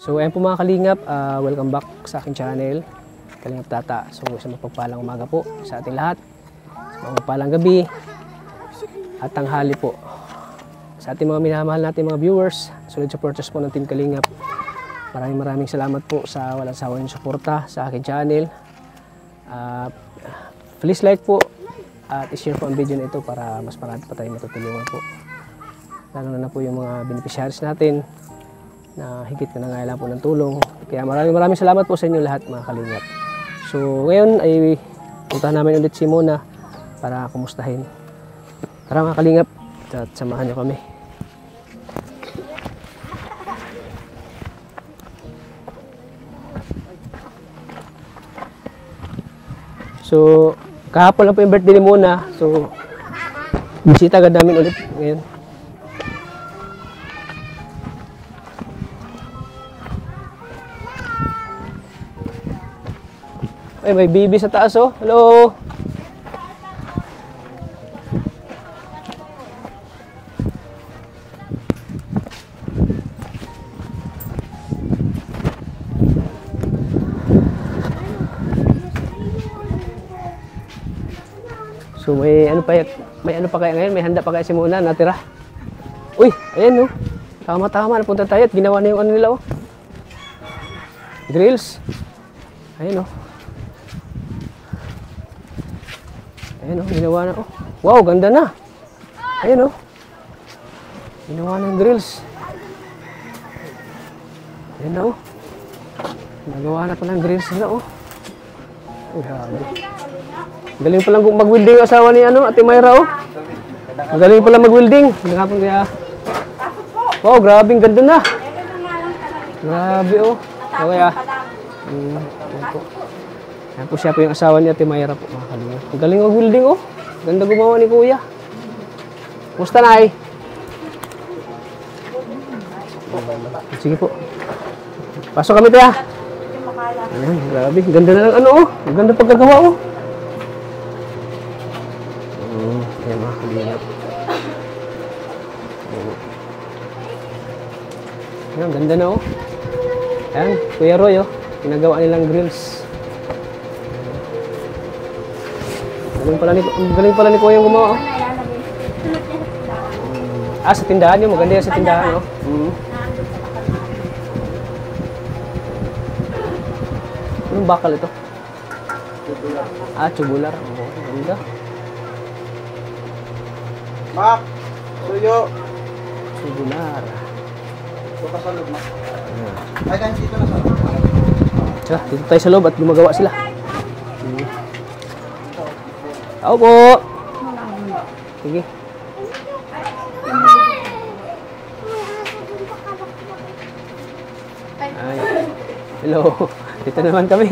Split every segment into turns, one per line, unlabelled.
So ayan po mga kalingap, welcome back sa aking channel, Kalingap Tata. So isang mapagpalang umaga po sa ating lahat, mapagpalang gabi at tanghali po sa ating mga minamahal natin mga viewers, solid supporters po ng Team Kalingap. Maraming salamat po sa walang sawang suporta sa aking channel. Please like po at i-share po ang video na ito para mas marami pa tayong matutulungan po. Lalo na po yung mga beneficiaries natin na higit na nangailangan po ng tulong. Kaya maraming salamat po sa inyo lahat mga kalingap. So ngayon ay puntahan namin ulit si Mona para kumustahin. Tara mga kalingap at samahan nyo kami. So kahapon lang po yung birthday ni Mona. So bisita agad namin ulit ngayon. Ay, may baby sa taas oh. Hello. So may ano pa kaya ngayon? May handa pa kaya si Mona natira? Uy, ayan oh. Tama-tama napunta tayo at ginawa na yung ano nila oh. Grills. Ayan oh. Ayan o, ginawa na. Oh. Wow, ganda na. Ayan o. Ginawa na yung grills. Ayan na o. Nagawa na pa ng grills nila o. Grabe. Galing palang mag-welding asawa ni Ate Mayra o. Galing palang mag-welding. Kaya... Wow, grabe, ganda na. Grabe o. Okay ah. Ayan po. Ayan po siya po yung asawa ni Ate Mayra po mga kalingap. Ang galing mag-welding oh. Ganda gumawa ni Kuya. Kumusta Nay? Sige po. Pasok kami tayo. Ayan, grabe. Ganda na lang ano oh. Ang ganda pagkagawa oh. Ayan mga kalingap. Ayan, ganda na oh. Ayan, Kuya Roy oh. Pinagawa nilang grills. Galing pala ni Kuya yung gumawa. Oh. Sa tindahan yun. Maganda yan sa tindahan. Oh. Anong bakal ito? Tubular. Oh, ganda.
Mak! Suyo!
Tubular.
Ito ka sa loob, Mak. Ay, kahit dito na sa loob.
Dito tayo sa loob at gumagawa sila. Ako po. Sige. Ay. Hello. Dito naman kami.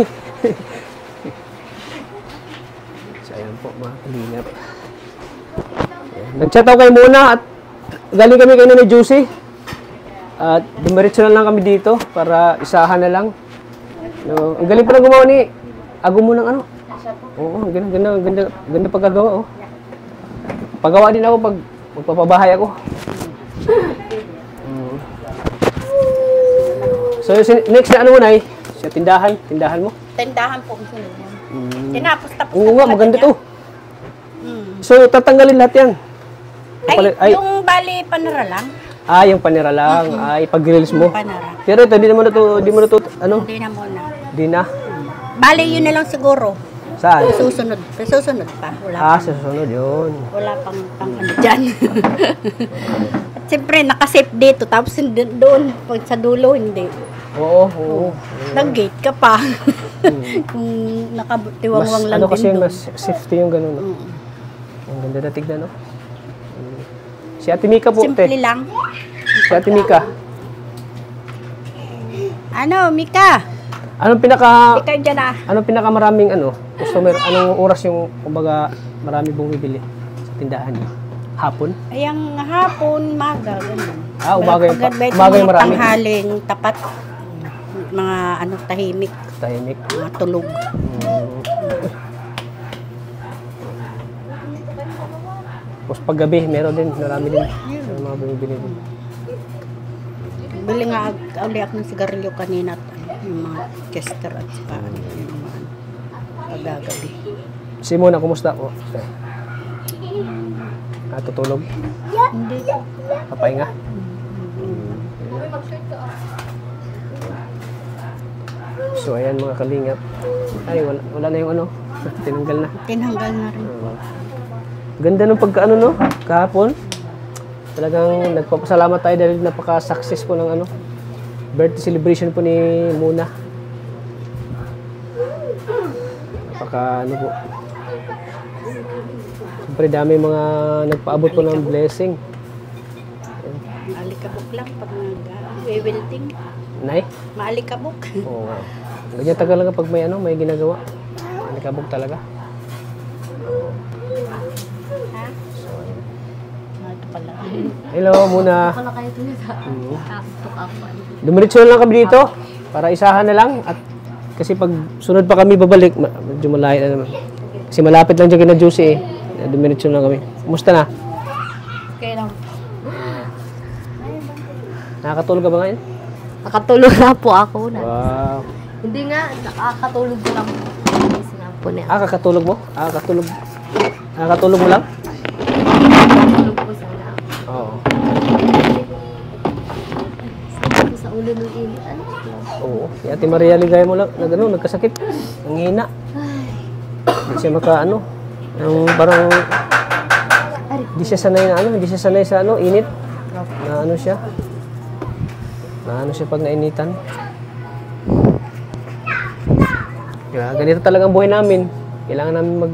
So, ayan po mga kalingap. Nag-chat ako kayo muna at galing kami kayo ni Juicy. At dumiretso na lang kami dito para isahan na lang. No, ang galing pa na gumawa ni Ago mo ng ano? Oo, ganda pagkagawa oh. Pagawa din ako pag magpapabahay ako. So next na ano mo Nay? Sa tindahan mo?
Tindahan po ang sunod. Tinapos tapos.
Oo nga, maganda to. So tatanggalin lahat yan.
Ay, yung bali panara lang.
Yung panira lang. Ay pag-grills mo.
Panara.
Pero ito, di mo na to ano?
Hindi na muna.
Di na.
Bali yun na lang siguro.
Saan?
Susunod pa. Wala
Sa susunod yun.
Wala pang ano dyan. At siyempre, nakasave dito. Tapos doon, pag sa dulo, hindi.
Oo.
Nag-gate ka pa. Kung nakatiwangwang lang
ano
din
kasi
doon.
mas safety yung gano'n. No? Ang ganda na tignan, no? Si Ate Mika po,
Simple lang.
Si Ate Mika.
Ano, Mika?
Anong
Ikaw dyan ah.
Anong pinakamaraming customer? Anong oras yung kumbaga marami bumibili sa tindahan niyo? Hapon?
Ayang hapon, maga, ganun.
Umaga yung marami.
Tanghaling tapat. Mga tahimik.
Tahimik.
Mga tulog.
Tapos paggabi, meron din, marami din. Mga bumibili din.
Bili nga uli ako ng sigarilyo kanina at yung mga kester at saka yung mga pagagabi.
Si Mona, kumusta po? Natutulog?
Hindi.
Papahinga? So, ayan mga kalingap. Ay, wala na yung ano. Tinanggal na.
Tinanggal na rin.
Ganda nung pagkaano, no? Kahapon. Talagang nagpapasalamat tayo dahil napaka-success po ng ano. Birthday celebration po ni Muna. Napaka ano po. Siyempre dami mga nagpaabot po ng blessing.
Maalikabok lang pag nag-wilting.
Nay?
Maalikabok.
Oo nga. Ganyan tagal lang pag may ano, may ginagawa. Maalikabok talaga.
Ha? Ito pala.
Hello, Muna.
Wala kayo tuloy sa kapok ako.
Dumiretso na lang kami dito para isahan na lang at kasi pag sunod pa kami babalik, medyo malayo na naman. Kasi malapit lang dyan kina Juicy eh. Dumiretso na lang kami. Kumusta na?
Okay lang.
Nakakatulog ka ba ngayon?
Nakatulog na po ako na.
Wow.
Hindi nga, nakakatulog ko lang. Kasi nga po na.
Kakatulog mo? Kakatulog. Nakakatulog mo lang?
Nakatulog po sana.
Oo.
Sabi ko sa ulo ng init. Ano?
Oo. Si Ate Maria Ligaya mo lang, nagkasakit. Ang hina. Hindi siya ano. Yung parang hindi siya sanay sa ano, init. Na ano siya. Na ano siya pag nainitan. Yeah, ganito talaga ang buhay namin. Kailangan namin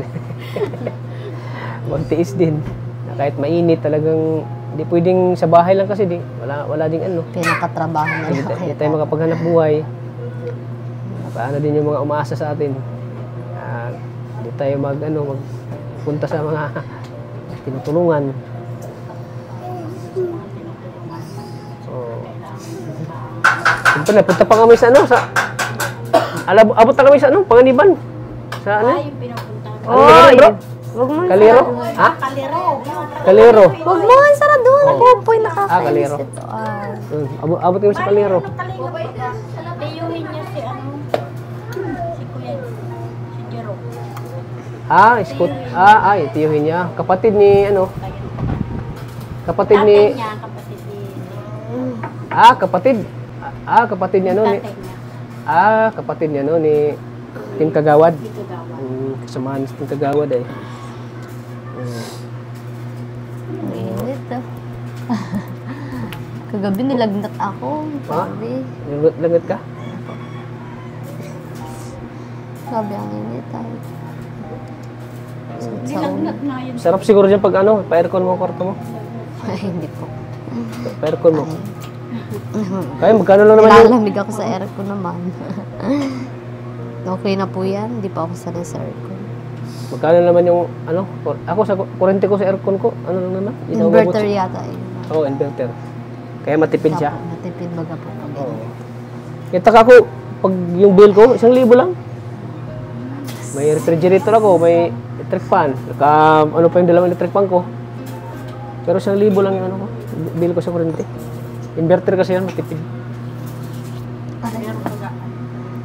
magtiis din. Na kahit mainit talagang hindi pwedeng sa bahay lang kasi wala ding ano.
Pinakatrabaho na lang
Hindi tayo makapaghanap buhay. Paano din yung mga umaasa sa atin. Hindi tayo magpunta sa mga tinutulungan. So, siyempre napunta pa kami sa ano, abot na kami sa ano, Panganiban. Sa ano?
Yung pinapuntahan.
Ano naman, bro?
Wag mo
Kaliro? Ha?
Kaliro.
Kaliro.
Wag mo nga sarado doon. Ako po'y nakakainis
Kaliro.
ito.
Abot kami sa Kaliro.
Tiyuhin niya si ano, si Kuya, si Jero.
Iskut. Tiyuhin niya. Kapatid ni ano? Kapatid ni...
Tatay niya, kapatid ni...
Kapatid. Kapatid ni ano ni...
Tatay niya.
Kapatid niya no ni Tim Kagawad.
Dito gawa.
Kasamahan ni Tim Kagawad eh.
Init ah. Kagabi nilagnat ako. Sabi.
Langat ka?
Sabi ang init ah. Sa ulo.
Nilagnat na yun.
Sarap siguro dyan pag ano, pa-aircon mo ang kwarto mo.
Ay, hindi po.
Pa-aircon mo. Kaya magkano lang naman yung...
Lalamig ako sa aircon naman. Okay na po yan. Hindi pa ako sanay sa aircon.
Magkano naman yung ano? Ako sa kurente ko sa aircon ko, ano lang naman?
Inverter yata yun.
Oo, inverter. Kaya matipid siya.
Matipid baga po pag
Oo. Kaya taka ko, pag yung bill ko, 1,000 lang. May refrigerator ako, may electric fan. Ano pa yung dalawang electric fan ko. Pero 1,000 lang yung ano ko, bill ko sa kurente. Inverter kasi yan, matipid.
Meron baga,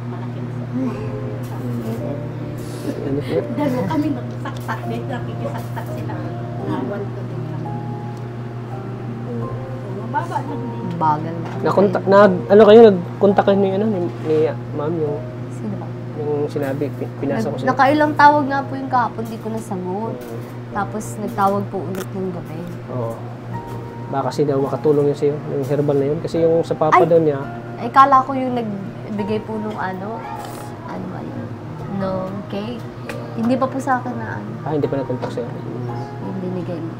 malaki na
Ano po?
Dalo kami nagsaktak din, nakikisaktak sila. Nawan ko din kami. Mababa lang din.
bagal.
Nagkontak kayo ni ma'am yung
Sino ba?
yung sinabi, pinasa ko sa'yo.
Nakailang tawag nga po yung kahapon, di ko nasagot. Tapos nagtawag po ulit ng gabi.
Oo. Baka kasi daw makatulong yun sa'yo, yung herbal na yun. Kasi yung sa papa daw niya,
Ay, kala ko yung nagbigay po nung ano ba yun? No cake. Hindi pa po sa akin na ano.
hindi pa nag-contact sa'yo.
Yung binigay mo.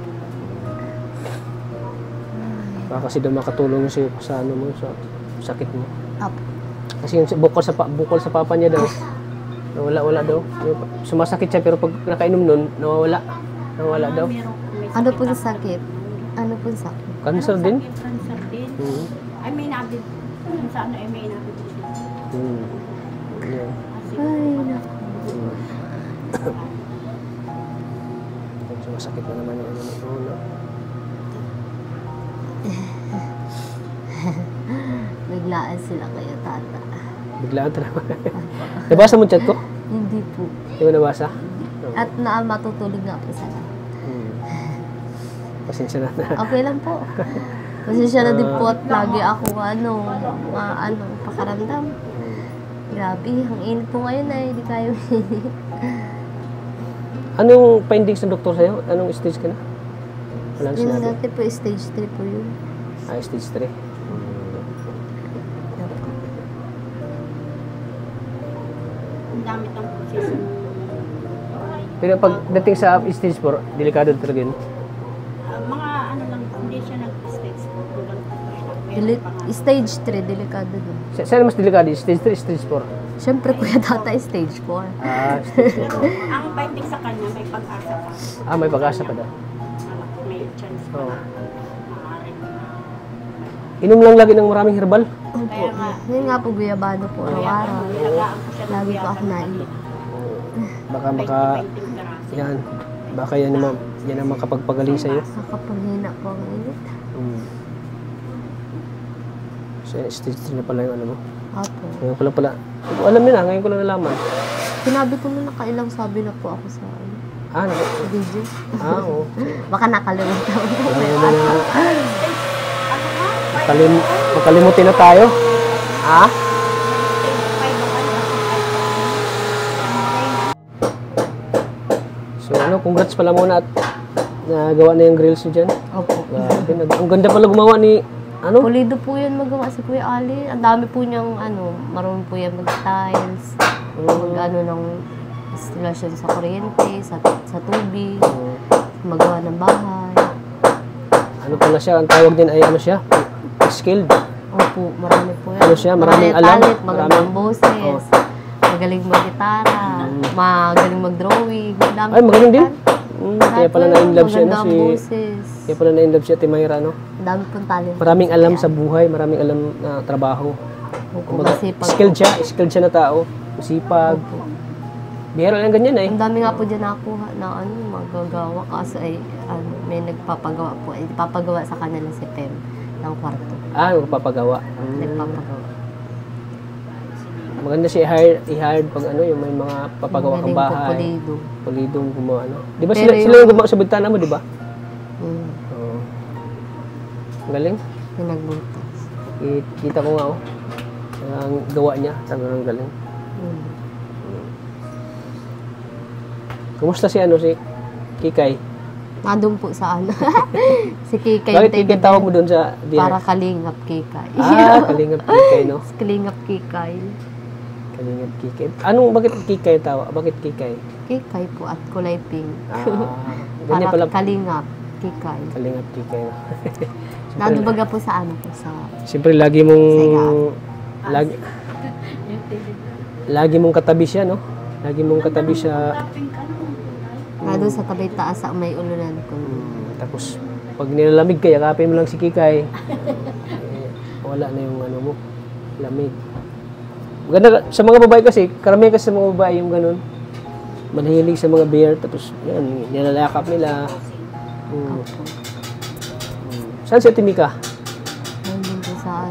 Baka kasi daw makatulong yun sa'yo sa ano mo, sa sakit mo.
Apo.
Kasi yung bukol sa papa niya daw, nawala daw. Yung, sumasakit siya pero pag nakainom nun, nawala daw.
Ano po yung sakit? Ano po yung sakit?
Cancer din?
Cancer din.
Mhm.
Ay, may nabid. Kung saan ay may nabid.
Yan.
Ay, naku.
Sumasakit na naman yung ano.
biglaan sila kayo, tata.
Biglaan talaga. Nabasa mo chat ko?
Hindi po.
Hindi mo nabasa?
At matutulog nga po sila.
Pasensya na.
Okay lang po. Pasensya na din po at lagi ako pakaramdam. Grabe, ang init po ngayon ay hindi kayo.
Anong findings ng doktor sa'yo? Anong stage ka na? Walang
Yun
sinabi.
dati po, stage 3 po yun.
Stage 3.
Ang dami ng proseso.
Pero pagdating sa stage 4, delikado talaga yun.
Mga ano lang, hindi siya nag-stage.
Stage 3, delikado din.
Saan mas delikado? Stage 3, stage 4?
Siyempre, kuya tata, stage 4.
Stage 4.
Ang finding sa kanya, may pag-asa pa.
May pag-asa pa daw.
May chance pa.
Oo. Inom lang lagi ng maraming herbal.
Kaya nga,
Yun nga po, guyabano po, araw-araw.
nilagaan ko siya ng
Lagi po
guyaba
ako
ng
nainom.
Baka, yan. Baka yan naman, yan ang makapagpagaling sa'yo.
Nakapanghina po ang init.
So, stage 3 na pala yung ano mo.
Apo.
Ngayon ko lang pala, hindi ko alam yun ngayon ko lang nalaman.
Sinabi ko na nakailang sabi na po ako sa video.
Oo.
Baka nakalimutan ko.
Makalimutin na tayo. So, congrats pala muna at nagawa na yung grills nyo dyan.
Opo.
Grabe, ang ganda pala gumawa ni,
Pulido po yan magawa si Kuya Ali. Ang dami po niyang, marunong po yan mag-tiles, ng installation sa kuryente, sa tubig, magawa ng bahay.
Ano pala siya, ang tawag din ay skilled.
Opo, marami po yan.
Ano siya, maraming alam.
Talent, magandang boses, magaling mag-gitara, magaling mag-drawing.
Ay, magaling din. Kaya pala na-inlove siya,
magandang boses.
Kaya pala na-inlove siya, Timayra, no?
Ang dami pong talent.
Maraming alam sa buhay, maraming alam na trabaho.
Opo, masipag.
Skilled siya na tao. Masipag. Bihira lang ganyan eh.
Ang dami nga po dyan nakuha na magagawa kasi ay may nagpapagawa po. Ipapagawa sa kanila si Pem ng kwarto.
Magpapagawa.
Nagpapagawa.
Maganda siya i-hired pag yung may mga papagawa kang
Magaling po,
bahay.
pulido.
Pulidong gumawa, Di ba
Pero
sila yung gumawa sa bintana mo, di ba? Oo. Ang galing.
Yung nagbutas.
Kita ko nga, ang gawa niya. Ang galing. Kumusta si Kikay?
Nandun po sa si Kikay.
Bakit Kikay tawag mo doon sa dinner?
Para kalingap Kikay.
Kalingap Kikay, no?
Kalingap Kikay.
Kalingap Kikay. Bakit Kikay tawag? Bakit Kikay?
Kikay po at kulay pink.
Ganyan
Para
pala.
kalingap Kikay.
Kalingap Kikay, no?
Nadubaga po sa po sa...
Siyempre, lagi mong katabi siya, no? Lagi mong katabi siya.
Nandun sa tabi taas sa may ulunan ko.
Tapos, pag nilalamig ka, yakapin mo lang si Kikay. Wala na yung mo, lamig. Maganda, sa mga babae kasi, karamihan kasi sa mga babae yung ganun. Manhilig sa mga beer, tapos yan, nilalakap nila. Saan si Ate Mika?
Nandun po sa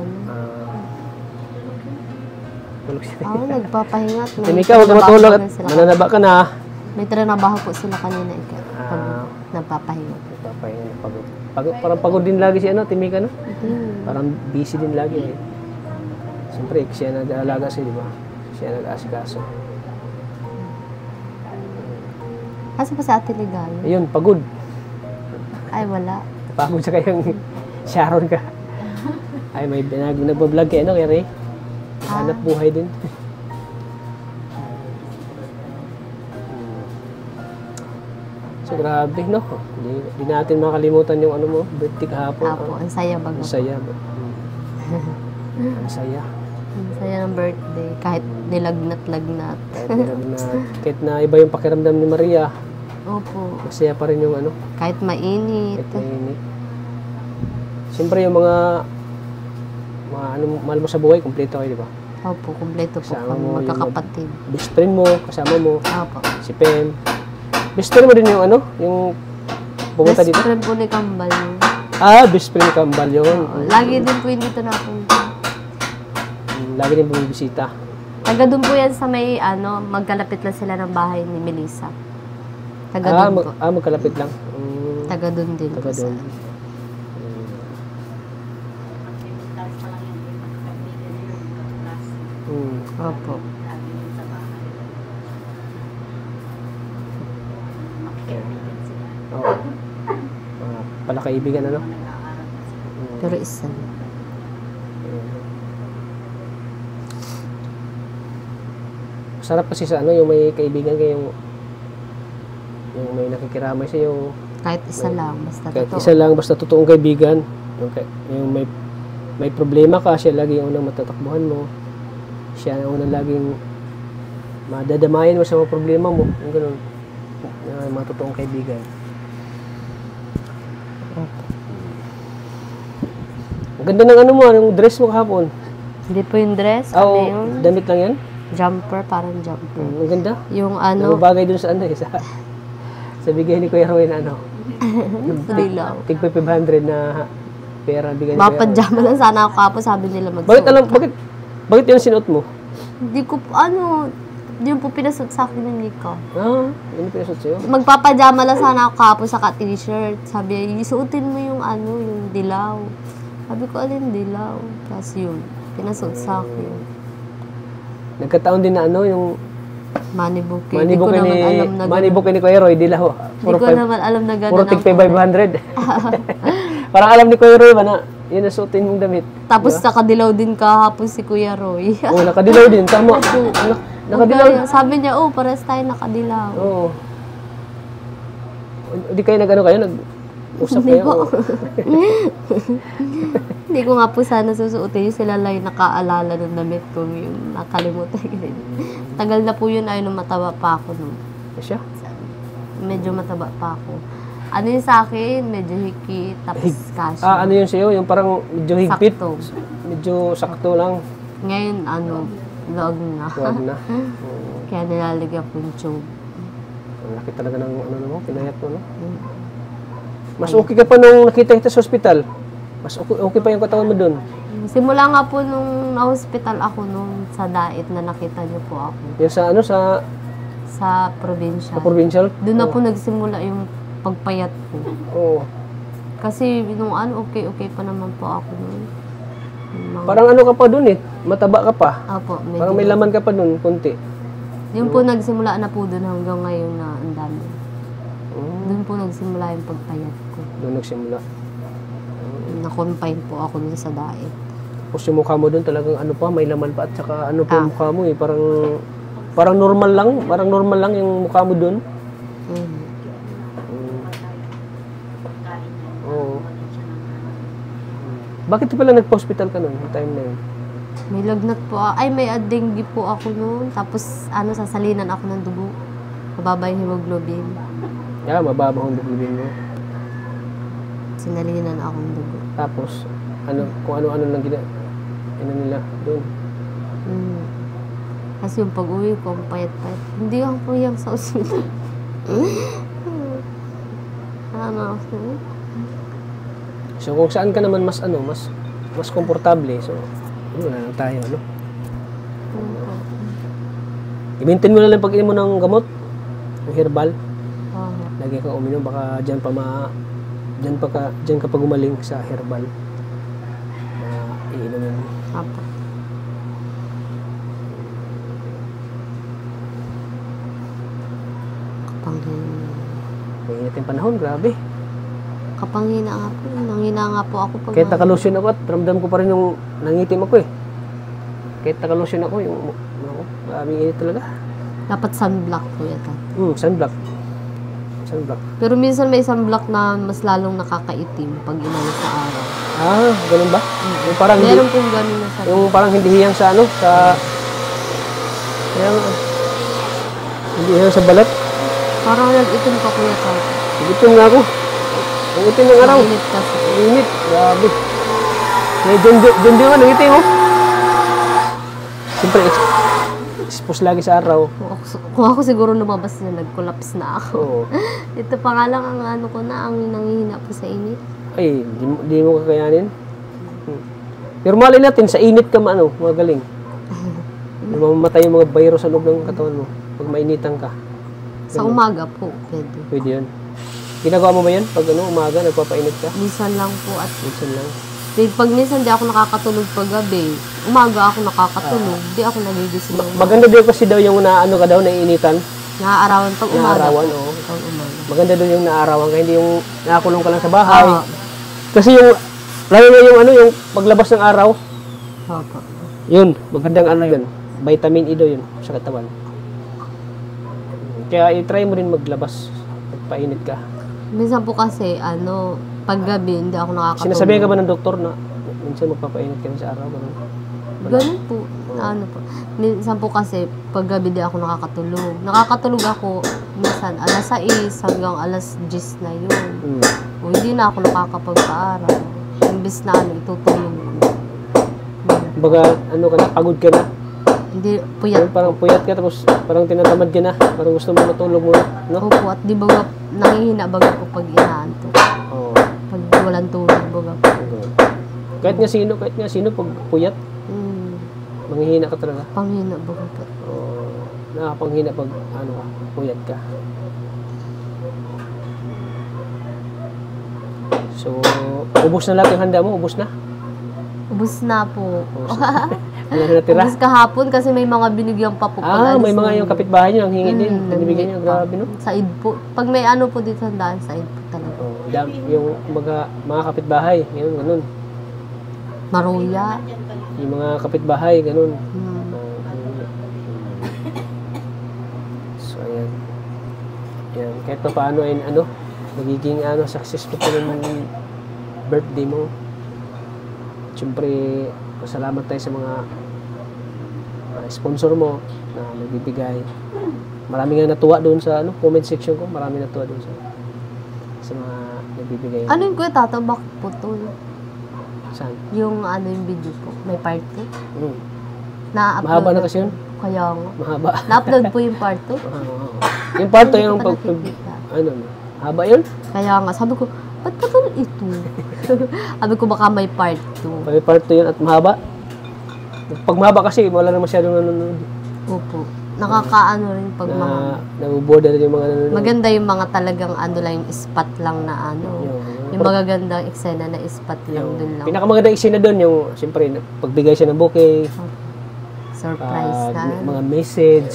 Tulog siya.
nagpapahinga.
Ate Mika, huwag ka matulog at mananaba ka na.
May trinabaho po sila kanina. Pag nagpapahinga po.
Nagpapahinga, pagod. Parang pagod din lagi si Ate Mika, no? Parang busy din lagi eh. Siyempre, siya nag-aalaga siya, di ba? Siya nag-asikaso.
Asa pa sa Ate Ligaya?
Ayun, pagod.
Ay, wala.
Pagod siya kayong Sharon ka. Ay, may nagbablog kay kay Ray. Hanap buhay din. So, grabe, no? Hindi natin makalimutan yung birthday kahapon.
Apo, ang saya baga.
Ang saya. Ang saya.
Ang saya ng birthday. Kahit nilagnat-lagnat.
Kahit na iba yung pakiramdam ni Maria,
Opo.
masaya pa rin yung
Kahit mainit.
kahit mainit. Siyempre yung mga mahal mo sa buhay, kumpleto kayo, di ba?
Opo, kumpleto po
Kasama
kami.
mo yung
Magkakapatid.
Best friend mo, kasama mo,
Opo.
si Pem. Best friend mo din yung yung pumunta
Best
dito?
friend po ni Kambal yun.
Best friend ni Kambal yun.
Lagi din po yun dito na po.
Lagi din bumibisita.
Taga doon po yan sa may, magkalapit lang sila ng bahay ni Melissa. Taga doon po.
Magkalapit lang.
Taga doon din
Taga
po sa...
doon.
Opo.
Oo. Pala kaibigan, ano?
Pero isa.
Sarap kasi sa ano, yung may kaibigan kayong yung may nakikiramay sa iyo.
Kahit isa lang, basta
Kahit
totoo.
isa lang, basta totoong kaibigan. Yung may problema ka, siya lagi yung unang matatakbuhan mo. Siya ang unang laging madadamayan mo sa mga problema mo. Yung ganun. Yung mga totoong kaibigan. Ang ganda ng ano mo, yung dress mo kahapon.
Hindi po yung dress,
Oo, damit lang yan.
Jumper, parang jumper.
Ang ganda.
Yung ano,
Nababagay dun sa ano eh, sa bigay ni Kuya Roy na ano.
dilaw.
Tig 500 na pera bigay ni Kuya Roy.
Mapajama lang sana ako kapo, sabi nila
Bakit bakit yun sinuot mo?
Hindi ko, hindi po pinasot sa akin ng Nico.
Yun yung pinasuot sa'yo?
Magpapajama lang sana ako kapo sa t-shirt. Sabi, isuotin mo yung yung dilaw. Sabi ko, alin dilaw? Tapos yun, pinasot sa akin.
Nagkataon din na ano, yung
Money bouquet. Hindi ko naman alam na
money bouquet ni Kuya Roy, dilaw.
Hindi ko naman alam na gano'n.
Puro tig 500. Parang alam ni Kuya Roy ba na yun ang suotin mong damit.
Tapos nakadilaw din kahapon si Kuya Roy.
Oo, nakadilaw din. Tama. Nakadilaw.
Okay, sabi niya, pares tayo nakadilaw.
Oo. Hindi kayo kayo? Nag-usap
Hindi
kayo?
po. Hindi ko nga po sana susuotin yung sila lang yung nakaalala ng damit ko. Yung nakalimutan ko. Tagal na po yun nung mataba pa ako nun.
Siya?
Medyo mataba pa ako. Ano yun sa akin? Medyo hikit, tapos kasya.
Ano yun sa'yo? Yung parang medyo higpit?
Sakto.
Medyo sakto lang.
Ngayon, log na.
Huwag na.
Kaya nilalagyan ko yung tube.
Ang laki talaga ng mo, pinayat mo, no? Mas okay ka pa nung nakita kita sa ospital. Mas okay pa yung katawan mo dun.
Simula nga po nung na-hospital ako nung sa Dait na nakita niyo po ako.
Yung sa
Sa probinsya.
sa provincial?
Doon na po nagsimula yung pagpayat ko.
Oo.
Kasi nung okay pa naman po ako nun.
Parang ano ka pa dun eh. Mataba ka pa.
Opo, medyo.
Parang may laman ka pa dun, konti.
Yung po nagsimula na po doon hanggang ngayon na ang dami. Doon po nagsimula yung pagpayat ko.
Doon nagsimula.
Na-confine po ako dun sa Dait.
Tapos yung mukha mo dun talagang ano pa, may laman pa at saka ano pa yung mukha mo eh. Parang normal lang yung mukha mo dun. Oo. Bakit pala nagpa-hospital ka nun, yung time na yun?
May lagnat po. May dengue po ako noon. Tapos sasalinan ako ng dugo. Mababa yung hemoglobin.
Mababa ang hemoglobin mo.
Sinalinan ako ng dugo.
Tapos, kung ano-ano lang nila doon.
Kasi yung pag-uwi ko, ang payat-payat. Hindi ako puyang sa ospital.
So, kung saan ka naman mas komportable, so, na lang tayo, no? I-maintain mo na lang pag-inom mo ng gamot, yung herbal. Lagi kang uminom, baka dyan ka pa gumaling sa herbal. Iinom mo.
Apo.
Mainit yung panahon, grabe.
Kapanghina nga po. Nanghina nga po ako pag...
Kahit nakalusyon ako at ramdam ko pa rin yung nangitim ako eh. Kahit nakalusyon ako, maraming init talaga.
Dapat sunblock po yata.
Sunblock.
Pero minsan may sunblock na mas lalong nakakaitim pag inano sa araw.
Ganun ba? Yung parang
Meron pong ganun na sa...
Yung parang hindi hiyang sa hindi hiyang sa balat.
Parang nag-itim pa kuya ka.
Itim nga ako. Ang itim ng araw.
Init kasi.
Init. Grabe. May dyan nga, nangitim mo. Siyempre, expose lagi sa araw.
Kung ako siguro lumabas na, nag-collapse na ako.
Oo.
Ito pa nga lang ang ang nanghihina po sa init.
Ay, di mo kakayanin. Pero malay natin, sa init ka magaling. Mamamatay yung mga virus sa loob ng katawan mo pag mainitan ka.
Sa umaga po, pwede.
Pwede yun. Ginagawa mo ba yan? Pag umaga, nagpapainit ka?
Minsan lang po at
Minsan lang.
pag minsan di ako nakakatulog pag gabi, umaga ako nakakatulog, di ako nagigising ng
Maganda din kasi daw yung naano ka daw, naiinitan.
naaarawan pag umaga.
Naarawan,
po.
oo.
Pag umaga.
Maganda doon yung naarawan ka, hindi yung nakakulong ka lang sa bahay.
Ah.
Kasi yung, lalo na yung ano, yung paglabas ng araw,
Opo.
yun, magandang ano yun. Vitamin E daw yun sa katawan. Kaya i-try mo rin maglabas, magpainit ka.
Minsan po kasi, pag gabi, hindi ako nakakatulog.
Sinasabihan ka ba ng doktor na minsan magpapainit ka rin sa araw? Ganun?
Ganun po. Po. Minsan po kasi, pag gabi di ako nakakatulog. Nakakatulog ako, minsan, alas 6 hanggang alas 10 na yun. O hindi na ako nakakapagpaaral. Imbis na itutulog ko.
Baga, ano ka na, pagod ka na.
Hindi, puyat.
Parang puyat ka, tapos parang tinatamad ka na. Parang gusto mo matulog mo, no?
Opo, at di baga, nangihina baga po pag inaanto.
Oo.
Pag walang tulog baga po.
Kahit nga sino, pag puyat, manghihina ka talaga.
Panghina baga po.
Oo. Nakapanghina pag, puyat ka. So, ubos na lahat yung handa mo? Ubos na?
Ubus na po.
Wala na natira?
Ubus kahapon kasi may mga binigyan pa po.
May mga yung kapitbahay nyo, ang hingi din. Binibigyan nyo, grabe, no?
Said po. Pag may ano po dito sa daan, said po talaga.
Yung mga kapitbahay, yun, ganun.
Maruya.
Yung mga kapitbahay, ganun. So, ayan. Ayan. Kahit pa paano, magiging successful pa yung birthday mo. Siyempre, pasalamat tayo sa mga sponsor mo na nagbibigay. Marami nga natuwa doon sa comment section ko. Marami natuwa doon sa mga nagbibigay.
Ano yung kuya tatabak po to?
Saan?
Yung yung video po. May part 2? Na-upload
Mahaba na kasi yun.
Kaya nga.
Mahaba.
Na-upload po yung part 2?
Yung part 2
Hindi
yung
ko pa nakikita.
haba yun?
Kaya nga, sabi ko, ba't pa to ito? Sabi ko baka may part 2.
May part 2 yun at mahaba. Pag mahaba kasi, wala na masyadong nanonood.
Opo. Nakakaano rin pag mga...
Nabuboard na rin yung mga nanonood.
Maganda yung mga talagang lang yung spot lang na yung magagandang eksena na spot lang dun lang.
Pinakamagandang eksena doon yung, siyempre, pagbigay siya ng bouquet.
Surprise na.
Mga message.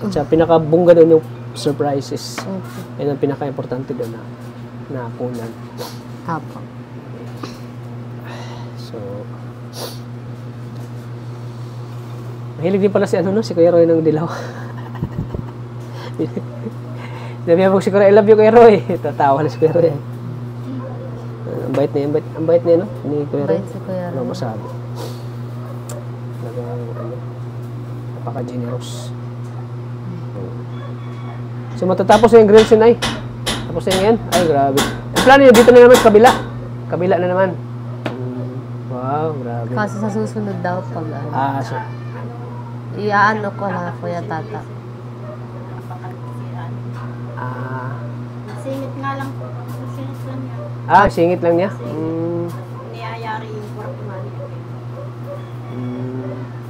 At siya, pinakabungga doon yung surprises.
Okay.
Yan ang pinaka-importante doon na kunan.
Apo.
So, mahilig din pala si Kuya Roy ng dilaw. Sabi mo si Kuya, I love you Kuya Roy. Tatawa na si Kuya Roy. Ang bait niya, ni Kuya Roy.
Bait si Kuya Roy.
Ano masabi? Napaka-generous. So, matatapos na yung grills yun, ay. Tapos na yan. Ay, grabe. Ang plano nyo, dito na naman sa kabila. Kabila na naman. Wow, grabe.
Kasi sa susunod daw pag
So,
iaano ko na Kuya Tata.
Singit nga lang po. Singit lang yan.
Singit lang niya?
Niyayari yung portumani.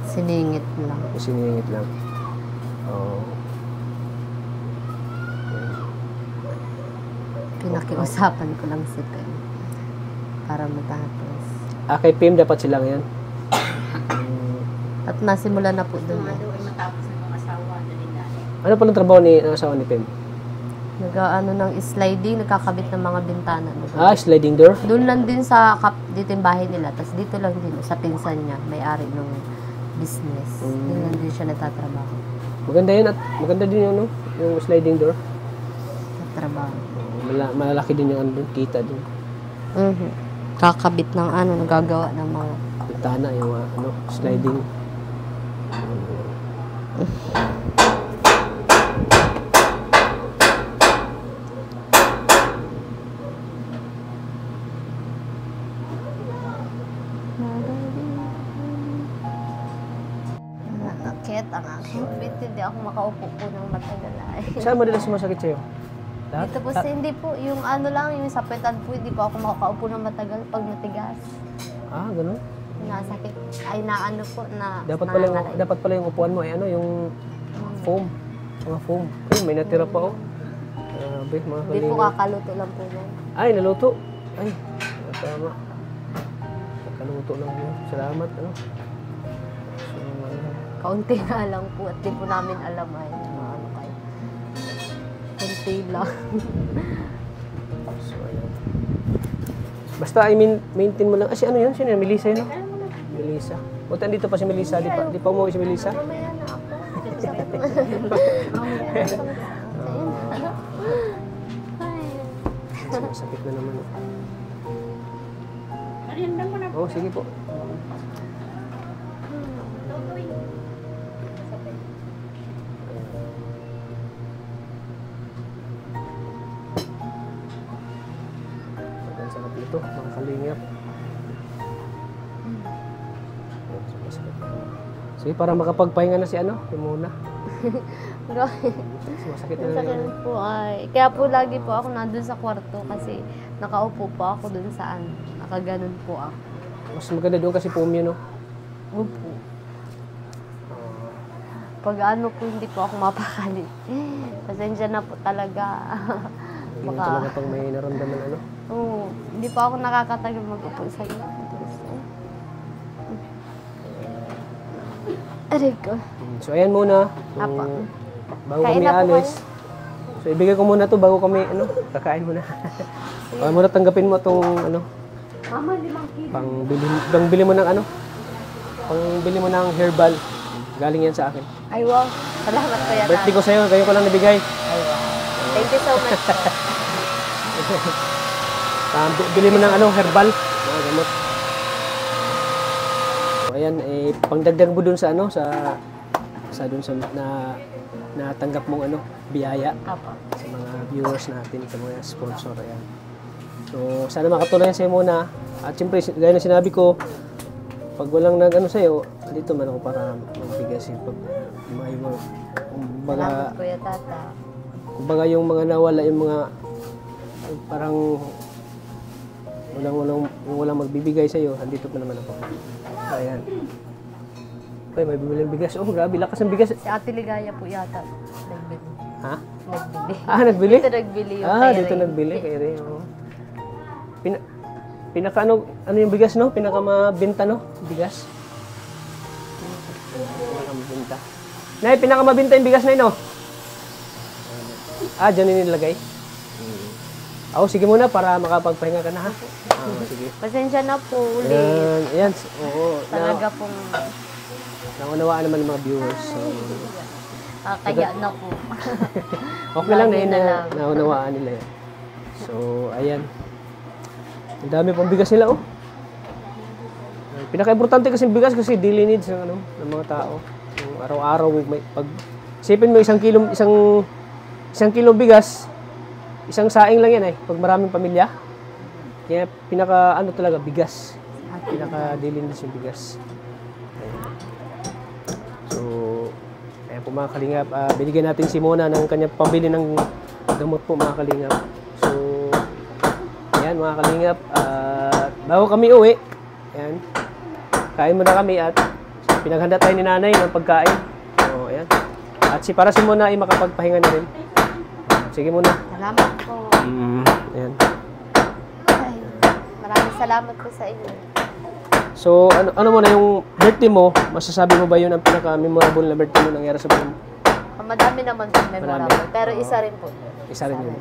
Siningit lang.
Siningit lang. Oo.
Pinakiusapan ko lang si Pem para matapos.
Kay Pim dapat silang yan.
At nasimula na po doon.
Mga daw ay matapos ng mga asawa. Dali-dali.
Ano palang trabaho ng asawa ni Pim?
Nag-ano ng sliding, nagkakabit ng mga bintana.
Sliding door?
Doon lang din sa dito yung bahay nila. Tapos dito lang din sa pinsan niya, may-ari ng business. Doon lang din siya natatrabaho.
Maganda yun at maganda din yung sliding door.
Natatrabaho.
Malalaki din yung kita din.
Kakabit ng nagagawa ng mga
Bintana, yung sliding.
Nakakit ang aking feet. Hindi ako makaupo po ng matagal ay.
Saan madalas sumasakit sa'yo? Lahat?
Dito po, hindi po, yung lang, yung sapetan po, hindi po ako makakaupo ng matagal pag matigas.
Ganun?
nasakit. Ay, na ano po, na
Dapat pala yung upuan mo ay ano, yung foam. Mga foam. Ay, may natira pa oh. Grabe, mga
Hindi po,
kalingap.
kakaluto lang po yan.
Ay, naluto. Ay, tama. Nakaluto lang yun. Salamat, ano. So,
Kaunti nga lang po at di po namin alam ay ano kayo. Kaunti lang.
so, ayan. Basta, I mean, maintain mo lang. Ah, si ano yun? Sino yun? Melissa yun, no? Melissa. Buti andito pa si Melissa. Di pa umuwi si Melissa?
Mamaya na ako.
Sakit na naman. Oh, sige po. Ang sarap nito, mga kalingap. Sige, para makapagpahinga na si ano, si Mona. Masakit na
Masakit
naman.
po ay. Kaya po lagi po ako nandun sa kwarto kasi nakaupo po ako dun saan. Nakaganon po ako.
Mas maganda doon kasi pumyo, no?
Upo. Pag ano po hindi po ako mapakali. Pasensya na po talaga.
Hindi na talaga pang may naramdaman, ano?
Oo. Hindi po ako nakakatagal mag-upo sa iyo. Aray ko.
So, ayan muna.
Apa.
Bago
Kain
kami
na po
alis. So, ibigay ko muna to bago kami, ano, kakain muna. Kaya muna tanggapin mo itong, ano,
Mama, 5 kilo.
pangbili mo ng, ano, pangbili mo ng herbal. Galing yan sa akin.
Ay, wow. Salamat po yan.
Birthday ko sa'yo, kayo ko lang nabigay.
Ay, wow. Thank you so much po.
Bili mo ng, ano, herbal. Mga gamot. So, ayan, eh, pangdagdag mo dun sa, ano, sa dun sa, natanggap mong, ano, biyaya.
Apo.
Sa mga viewers natin, sa mga sponsor, ayan. So, sana makatulong yan sa'yo muna. At siyempre, gaya na sinabi ko, pag walang nag-ano sa'yo, dito man ako para magbigay sa'yo. Pag may
Salamat po yan, tata.
kumbaga yung mga nawala, yung mga parang walang magbibigay sa'yo, andito pa naman ako. Ayan. Okay, may bibili ng bigas. Oh, grabe, lakas ng bigas.
Si Ate Ligaya po yata. Nagbili.
Ha?
Nagbili.
Ah, nagbili?
Dito nagbili yung
Dito nagbili kay Ray. Oh. Pinaka ano yung bigas, no? Pinaka mabenta, no? Bigas. Pinaka mabenta. Nay, pinaka mabenta yung bigas na yun, no? Dyan yung nilagay. Sige muna para makapagpahinga ka na, ha? Sige.
Pasensya na po ulit.
Ayan. Oo.
Talaga pong
Naunawaan naman ng mga viewers. So,
kaya na po.
okay lang
Lagi na lang.
naunawaan nila yan. So, ayan. Ang dami pang bigas nila, oh. Pinaka-importante kasi bigas kasi daily needs ng, ng mga tao. Yung araw-araw, pag isipin mo isang kilo bigas, isang saing lang yan pag maraming pamilya. Kaya talaga, bigas. Pinaka-daily needs yung bigas. Ayan. So, ayan po mga kalingap, binigyan natin si Mona ng kanyang pambili ng gamot po mga kalingap. So, ayan mga kalingap, bago kami uwi, ayan, kain muna kami at pinaghanda tayo ni nanay ng pagkain. So, ayan. At para si Mona ay makapagpahinga na rin. Sige muna.
Salamat po.
Ayan.
Ay, maraming salamat po sa inyo.
So, ano mo na yung birthday mo, masasabi mo ba yun ang pinaka-memorable na birthday mo nangyari sa buhay mo?
Madami naman po memorable.
Marami.
Pero isa rin po.
Isa rin yun.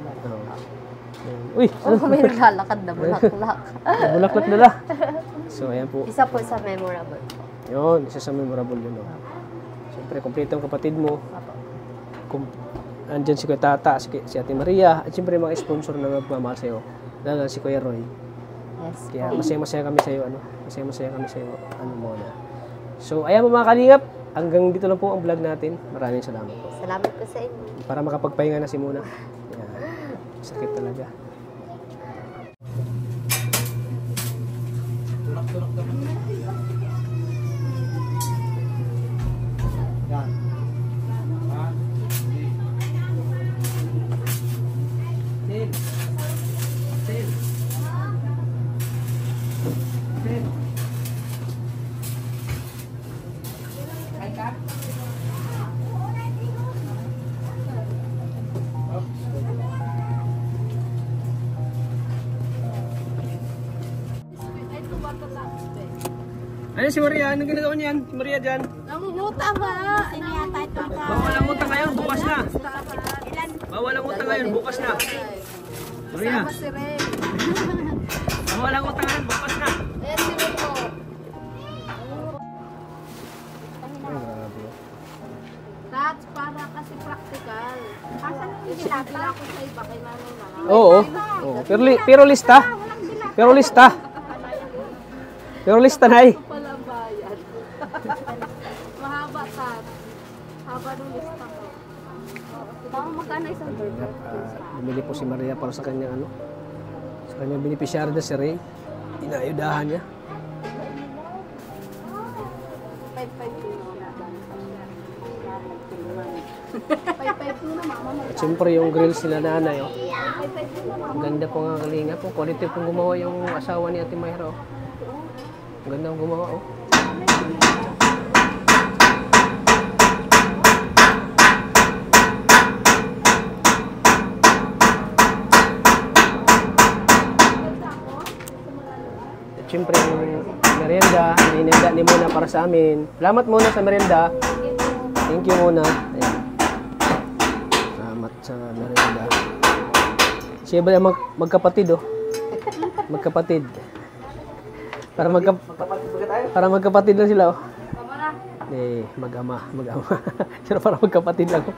Uy,
May naglalakad na bulaklak.
bulaklak nila. So, ayan po.
Isa po sa memorable.
Yun, isa sa memorable yun. Siyempre, kompleto ang kapatid mo. Andyan si Kuya Tata, si Ate Maria, at siyempre mga sponsor na nagmamahal sa'yo. Lalo na si Kuya Roy.
Yes.
Kaya masaya-masaya kami sa'yo, masaya-masaya kami sa'yo, Mona. So, ayan po mga kalingap, hanggang dito lang po ang vlog natin. Maraming salamat po.
Salamat po sa inyo.
Para makapagpahinga na si Mona. Ayan. Sakit talaga.
Yan.
Ayun si Maria, anong ginagawa niyan? Si Maria dyan.
Namumuta ba? Siniyata ito ka.
Bawal ang utang ngayon, bukas na. Bawal ang utang ngayon, bukas na. Maria. Bawal ang utang ngayon, bukas na.
Ayan si Ruto. That's para kasi practical. Asan yung ginagawa ko sa iba kay nanay na lang?
Oo. Oo. Pero lista. Pero lista. Pero lista na eh.
Walang bayad. Mahaba ka. Haba ng lista ko. Baka magkano isang burger?
Bumili po si Maria para sa kanyang ano. Sa kanyang beneficiary na si Ray. Inaayudahan niya.
5-5 na mama.
At siyempre yung grills nila nanay. Oh. Ang ganda po nga kalinga po. Quality pong gumawa yung asawa ni Ate Mayra. Oh. Ang ganda ang gumawa. Oh. At siyempre yung merienda. Ininenda ni Mona para sa amin. Salamat muna sa merienda. Thank you muna. Ayan. Salamat sa merienda. Siya ba yung magkapatid oh? Magkapatid. Para magkapatid lang sila oh. Eh, mag-ama. Pero para magkapatid lang oh.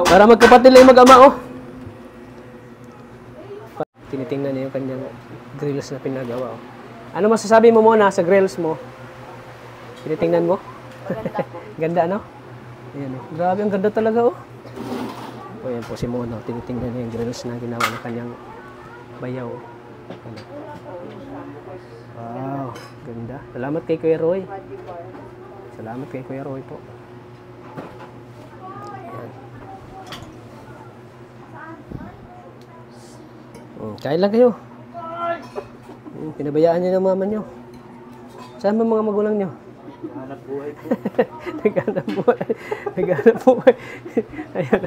Para magkapatid lang yung mag-ama oh. Tinitingnan niya yung kanyang grills na pinagawa oh. Ano masasabi mo muna sa grills mo? Tinitingnan mo? Ganda no? Ayan oh. Grabe, ang ganda talaga oh. O yan po si Mona, tinitingnan niya yung grills na ginawa ng kanyang bayaw. Ano? Wow, ganda. Salamat kay Kuya Roy. Salamat kay Kuya Roy po. Ayan. Kain lang kayo. Pinabayaan niyo ng mama niyo. Saan ba mga magulang niyo?
Hanap buhay po.
Naghanap buhay. Naghanap buhay. Ayan.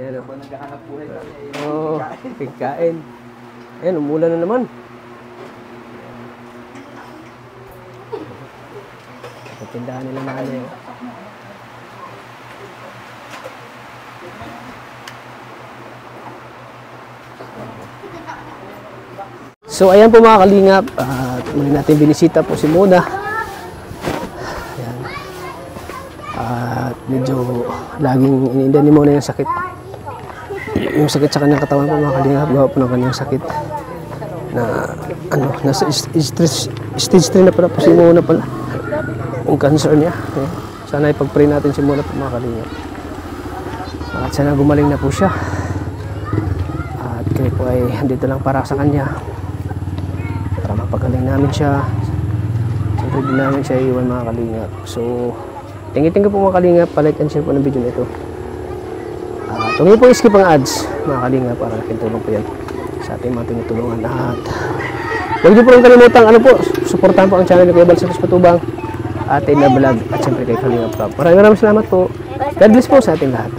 Ayan o.
Naghahanap buhay kami.
Oo, pagkain. Ayan, umulan na naman. Pagtindahan nila nanay. So ayan po mga kalingap, muli natin binisita po si Mona. Ayan. At medyo laging iniinda ni Mona yung sakit. Yung sakit sa kanyang katawan po mga kalingap, gawa po ng kanyang sakit. Na ano, nasa stage 3 na pala po si Mona pala. Yung cancer niya. Ayan. Sana ipag-pray natin si Mona po mga kalingap. At sana gumaling na po siya. At kayo po ay andito lang para sa kanya. Para mapagaling namin siya. Siyempre din namin siya iwan mga kalingap. So, thank you po mga kalingap. Palike and share po ng video na ito. Huwag niyo po i-skip ang ads mga kalingap para nakintulong po yan sa ating mga tinutulungan. At huwag niyo po rin kalimutang ano po, supportahan po ang channel ni Kuya Bal Santos Patubang, Ate na Vlog at siyempre kay Kalingap Club. Maraming salamat po. God bless po sa ating lahat.